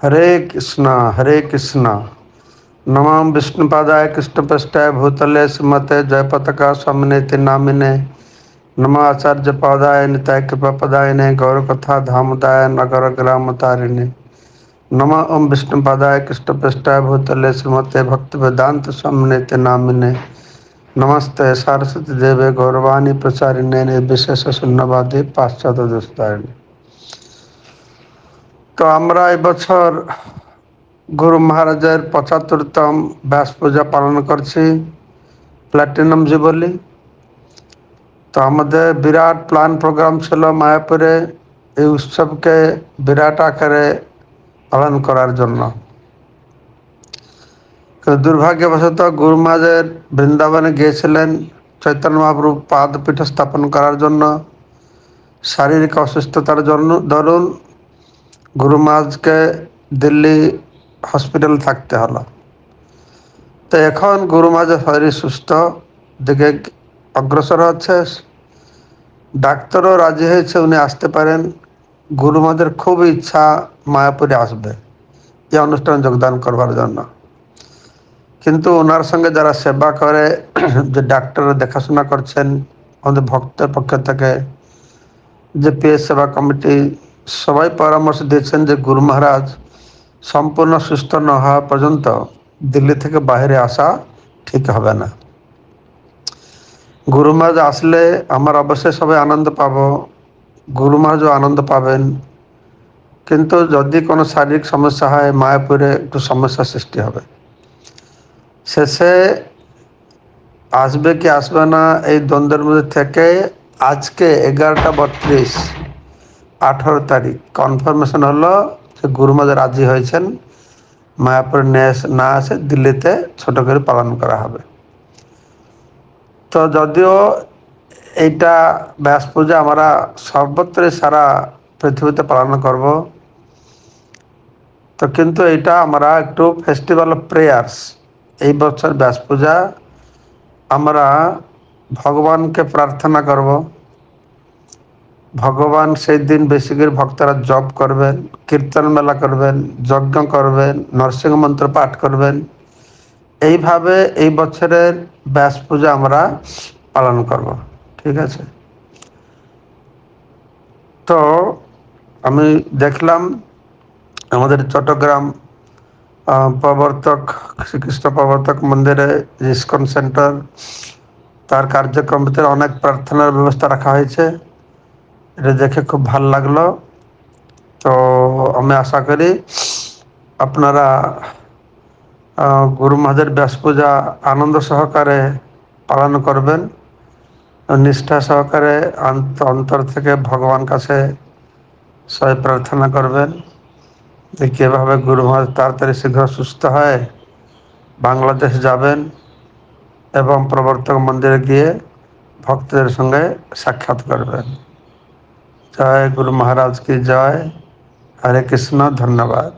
हरे कृष्णा। नमाम विष्णुपादाय कृष्णपृष्ठाय भूतले श्रीमते जयपताका स्वामिनेति नामिने। नमः आचार्य पादाय निताय कृपापदायिने गौरकथा धामदाय नगर ग्राम तारिणे। नमः ओम विष्णुपादाय कृष्णपृष्ठाय भूतले श्रीमते भक्ति वेदांत स्वामिनेति नामिने। नमस्ते सरस्वती देवे गौरवाणी प्रचारिणे निर्विशेष शून्यवादी पाश्चात्य दुष्टारिणे। तो আমরা এবছর গুরু মহারাজের ৭৫তম ব্যাস পূজা পালন করছি প্ল্যাটিনাম জুবলি। তো আমাদের বিরাট প্ল্যান প্রোগ্রাম ছিল মায়াপুরে এই উৎসবকে বিরাট আকারে পালন করার জন্য। দুর্ভাগ্যবশত গুরু মহারাজের বৃন্দাবনে গিয়েছিলেন চৈতন্য মহাপ্রভু পাদপীঠ স্থাপন করার জন্য। শারীরিক অসুস্থতার জন্য দরুন গুরু মহারাজকে দিল্লি হসপিটাল থাকতে হলো। তো এখন গুরু মহারাজের শরীর সুস্থ দিকে অগ্রসর হচ্ছে। ডাক্তারও রাজি হয়েছে উনি আসতে পারেন। গুরু মহারাজের খুব ইচ্ছা মায়াপুরে আসবে এই অনুষ্ঠানে যোগদান করবার জন্য, কিন্তু ওনার সঙ্গে যারা সেবা করে যে ডাক্তাররা দেখাশোনা করছেন আমাদের ভক্তের পক্ষ থেকে, যে পিএস সেবা কমিটি, সবাই পরামর্শ দিয়েছেন যে গুরু মহারাজ সম্পূর্ণ সুস্থ না হওয়া পর্যন্ত দিল্লি থেকে বাইরে আসা ঠিক হবে না। গুরু মহারাজ আসলে আমার অবশ্যই সবাই আনন্দ পাব, গুরু মহারাজও আনন্দ পাবেন। কিন্তু যদি কোনো শারীরিক সমস্যা হয় মায়াপুরে একটু সমস্যা সৃষ্টি হবে। শেষে আসবে কি আসবে না এই দ্বন্দ্বের মধ্যে থেকে আজকে 11:32 18 তারিখ কনফার্মেশন হলো যে গুরু মহারাজ রাজি হয়েছেন মায়াপুরে না আসে দিল্লিতে ছোট করে পালন করা হবে। তো যদিও এইটা ব্যাস পূজা আমরা সর্বত্রই সারা পৃথিবীতে পালন করব, তো কিন্তু এটা আমরা একটু ফেস্টিভ্যাল অফ প্রেয়ার্স, এই বছর ব্যাস পূজা আমরা ভগবানকে প্রার্থনা করব। ভগবান সেই দিন বেশি করে ভক্তরা জপ করবেন, কীর্তন মেলা করবেন, যজ্ঞ করবেন, নরসিংহ মন্ত্র পাঠ করবেন। এইভাবে এই বছরের ব্যাস পূজা আমরা পালন করব, ঠিক আছে? তো আমি দেখলাম আমাদের চট্টগ্রাম প্রবর্তক শ্রীকৃষ্ণ প্রবর্তক মন্দিরে ইস্কন সেন্টার, তার কার্যক্রম ভিতরে অনেক প্রার্থনার ব্যবস্থা রাখা হয়েছে। এটা দেখে খুব ভালো লাগলো। তো আমি আশা করি আপনারা গুরু মহারাজের ব্যাস পূজা আনন্দ সহকারে পালন করবেন, নিষ্ঠা সহকারে অন্তর থেকে ভগবান কাছে সবাই প্রার্থনা করবেন যে কীভাবে গুরু মহারাজ তাড়াতাড়ি শীঘ্র সুস্থ হয় বাংলাদেশ যাবেন এবং প্রবর্তক মন্দিরে গিয়ে ভক্তদের সঙ্গে সাক্ষাৎ করবেন। জয় গুরু মহারাজ কি জয়। হরে কৃষ্ণ। ধন্যবাদ।